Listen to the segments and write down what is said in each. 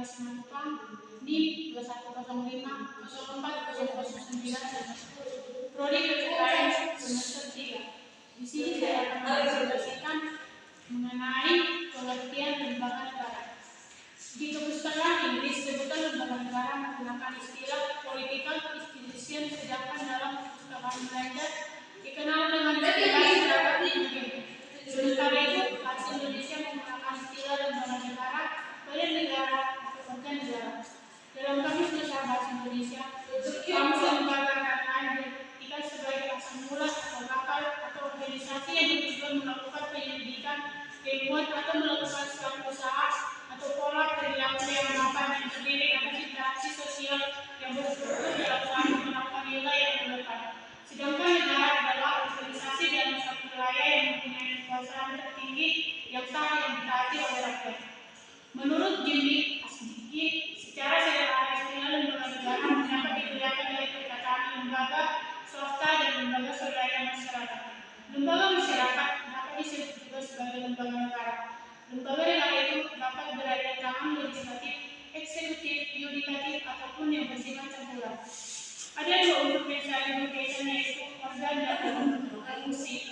Simatupang, NIM 2105-04-009, Prodi PPKN semester 3. Di sini saya akan mempresentasikan mengenai pengertian lembaga negara. Di kepustakaan Inggris, sebutan lembaga negara menggunakan istilah political institution, sedangkan dalam kepustakaan Belanda dikenal dengan istilah strategi. Sementara itu, bahasa Indonesia menggunakan istilah lembaga negara, badan negara, atau organ negara. Dalam kamus besar bahasa Indonesia, kamus lembaga negara diartikan sebagai asal mula atau bakal atau organisasi yang bertujuan melakukan penyelidikan, ilmuwan atau melakukan suatu usaha atau pola perilaku yang mapan yang terdiri atas interaksi sosial yang berstruktur dalam suatu melakukan nilai yang relevan. Sedangkan negara adalah organisasi dalam suatu wilayah yang mempunyai kekuasaan tertinggi yang sah yang ditaati oleh rakyat. Menurut Jimmy Asdiki, secara sederhana istilah lembaga negara dapat dibedakan dari perkataan lembaga swasta dan lembaga swadaya masyarakat. Lembaga masyarakat dapat disebut juga sebagai lembaga negara. Lembaga negara itu dapat berada di tangan legislatif, eksekutif, yudikatif, ataupun yang bersifat campuran. Ada dua unsur yang saling berkaitan, yaitu organ dan fungsi.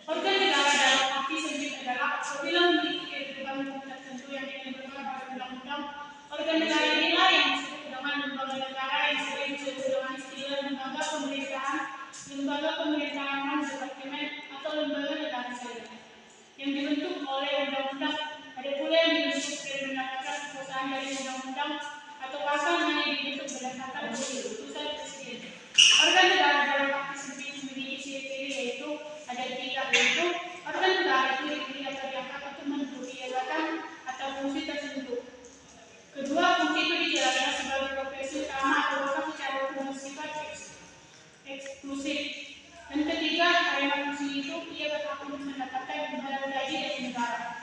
Organ negara dalam arti sempit adalah apabila memiliki kedudukan tertentu yang ditentukan oleh undang-undang. Organ negara inilah yang disebut dengan lembaga negara, yang sering disebut dengan istilah lembaga pemerintahan, lembaga pemerintahan departemen, atau lembaga negara saja, yang dibentuk oleh undang-undang. Ada pula yang dibentuk dan mendapatkan kekuasaan dari undang-undang, atau bahkan hanya dibentuk berdasarkan keputusan presiden. Organ negara dalam arti sempit memiliki ciri-ciri, yaitu ada tiga, yaitu organ negara itu dipilih atau diangkat untuk menduduki jabatan atau fungsi tertentu. Kedua, fungsi itu dijalankan sebagai profesi utama atau bahkan secara bersifat eksklusif. Dan ketiga, karena fungsi itu ia berhak untuk mendapatkan imbalan gaji dari negara.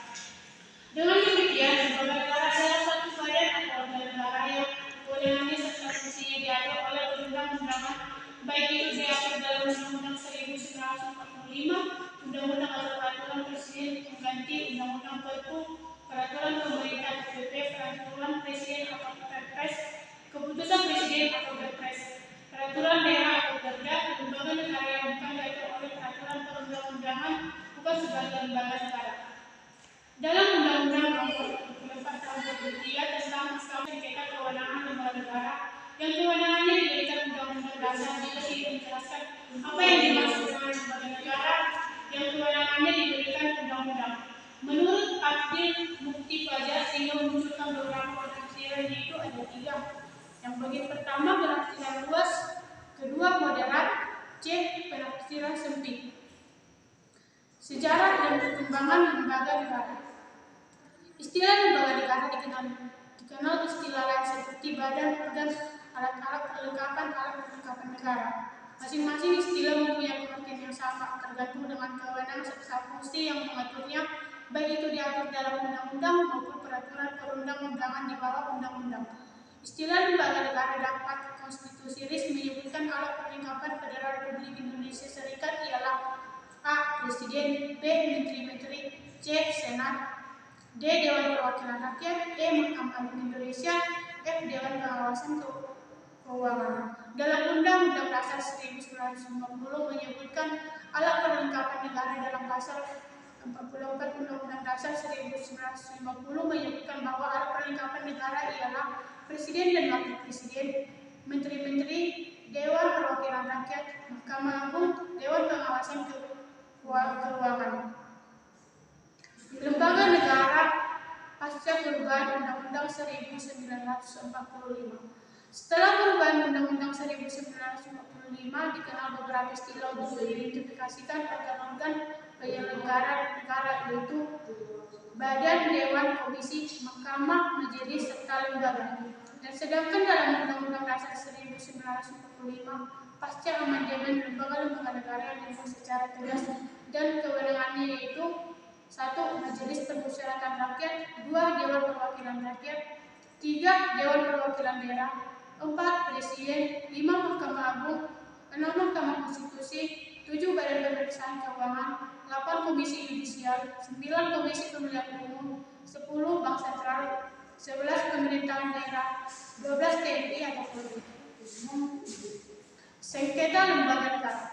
Dengan demikian, lembaga negara adalah suatu badan atau organ negara yang kewenangannya serta fungsinya diatur oleh perundang-undangan, baik itu diatur dalam Undang-Undang 1945, Undang-Undang atau Peraturan Presiden pengganti Undang-Undang Perpu, Peraturan Pemerintah PP, Peraturan Presiden atau Perpres, Keputusan Presiden atau Perpres, Peraturan Daerah atau Perda. Lembaga negara yang bukan diatur oleh peraturan perundang-undangan bukan sebagai lembaga negara. Dalam Undang-Undang Nomor 24 Tahun 2003 tentang Mahkamah Sengketa Kewenangan Lembaga Negara, yang kewenangannya diberikan Undang-Undang Dasar, juga tidak menjelaskan apa yang dimaksud dengan lembaga negara yang kewenangannya diberikan undang-undang. Menurut Abdul Mukti Fajar, sehingga memunculkan beberapa penafsiran, yaitu ada tiga. Yang bagian pertama penafsiran luas, kedua moderat, C penafsiran sempit. Sejarah dan perkembangan lembaga negara. Istilah lembaga negara dikenal istilah lain seperti badan, organ, alat-alat perlengkapan negara. Masing-masing istilah mempunyai pengertian yang sama, tergantung dengan kewenangan serta fungsi yang mengaturnya, baik itu diatur dalam undang-undang maupun peraturan perundang-undangan di bawah undang-undang. Istilah lembaga negara dapat konstitusi RIS menyebutkan alat perlengkapan Federal Republik Indonesia Serikat ialah A. Presiden, B. Menteri-menteri, C. Senat, D. Dewan Perwakilan Rakyat, E. Mahkamah Agung Indonesia, F. Dewan Pengawasan Keuangan. Dalam Undang-Undang Dasar 1950 menyebutkan alat perlengkapan negara. Dalam pasal 44 Undang-Undang Dasar 1950 menyebutkan bahwa alat perlengkapan negara ialah Presiden dan Wakil Presiden, Menteri-menteri, Dewan Perwakilan Rakyat, Mahkamah Agung, Dewan Pengawasan Keuangan. Lembaga negara pasca perubahan Undang-Undang 1945. Setelah perubahan Undang-Undang 1945, dikenal beberapa istilah untuk mengidentifikasikan organ-organ penyelenggara negara, yaitu badan, dewan, komisi, mahkamah, majelis, serta lembaga. Dan sedangkan dalam Undang-Undang Dasar 1945, pasca amandemen, lembaga-lembaga negara yang dibuat secara tegas dan kewenangannya yaitu 1. Majelis Permusyawaratan Rakyat, 2. Dewan Perwakilan Rakyat, 3. Dewan Perwakilan Daerah, 4. Presiden, 5. Mahkamah Agung, 6. Mahkamah Konstitusi, 7. Badan Pemeriksaan Keuangan, 8. Komisi Yudisial, 9. Komisi Pemilihan Umum, 10. 10 Bank Sentral, 11 Pemerintahan Daerah, 12 TNI atau Polri. Sengketa lembaga negara.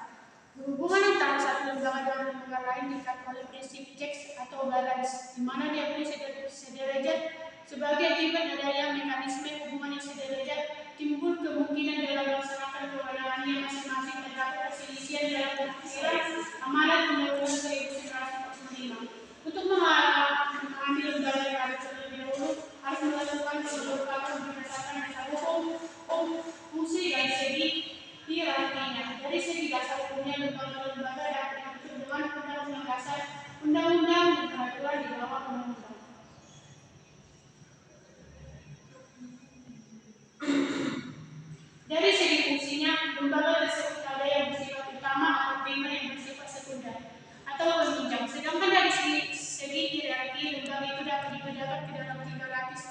Hubungan antara satu lembaga dengan lembaga lain diikat oleh prinsip checks atau balance, di mana diakui sederajat sebagai akibat adanya mekanisme hubungan yang sederajat, timbul kemungkinan dalam melaksanakan kewenangannya masing-masing terdapat perselisihan dalam penafsiran amanat Undang-Undang 1945. Untuk mengambil lembaga negara terlebih dahulu harus melakukan pengelompokan berdasarkan dasar hukum, fungsi dan segi hierarkinya. Dari segi dasar hukumnya, lembaga-lembaga dapat diatur dengan Undang-Undang Dasar, Undang-Undang, dan peraturan di bawah Undang-Undang. Dari segi fungsinya, lembaga tersebut ada yang bersifat utama atau primer, yang bersifat sekunder atau penunjang. Sedangkan dari segi hierarki, lembaga itu dapat dibedakan ke dalam 3 lapis.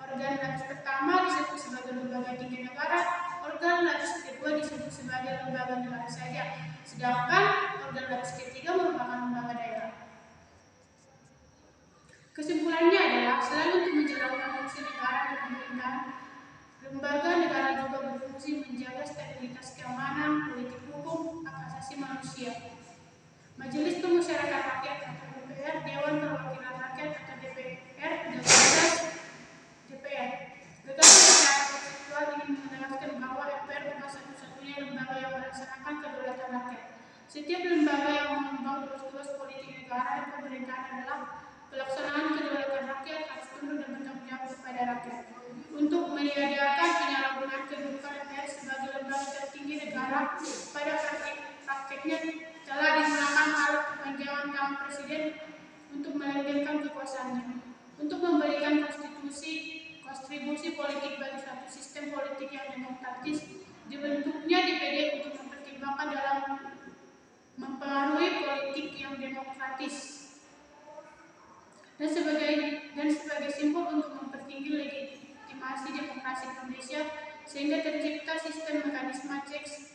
Organ lapis pertama disebut sebagai lembaga tinggi negara, organ lapis kedua disebut sebagai lembaga negara saja, sedangkan organ lapis ketiga merupakan lembaga daerah. Kesimpulannya adalah, selain untuk menjalankan fungsi negara dan pemerintahan, lembaga negara juga berfungsi menjaga stabilitas keamanan, politik hukum, hak asasi manusia. Majelis Pemusyawaratan Rakyat atau DPR, Dewan Perwakilan Rakyat atau DPR, DPR. Gagasan secara konseptual ingin menegaskan bahwa DPR bukan satu-satunya lembaga yang melaksanakan kedaulatan rakyat. Setiap lembaga yang mengembang tugas politik negara dan pemerintahan adalah pelaksanaan kedaulatan rakyat harus tunduk dan bertanggung jawab kepada rakyat. Untuk meniadakan penyalahgunaan kedudukan DPR sebagai lembaga tertinggi negara, pada praktiknya telah digunakan alat kepanjangan tangan Presiden untuk melanggengkan kekuasaannya, untuk memberikan kontribusi politik bagi suatu sistem politik yang demokratis. Dibentuknya DPD untuk mempertimbangkan dalam mempengaruhi politik yang demokratis dan sebagai simbol untuk mempertinggi legitimasi demokrasi Indonesia, sehingga tercipta sistem mekanisme checks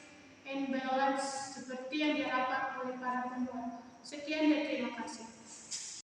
and balance seperti yang diharapkan oleh para pembuat. Sekian dan terima kasih.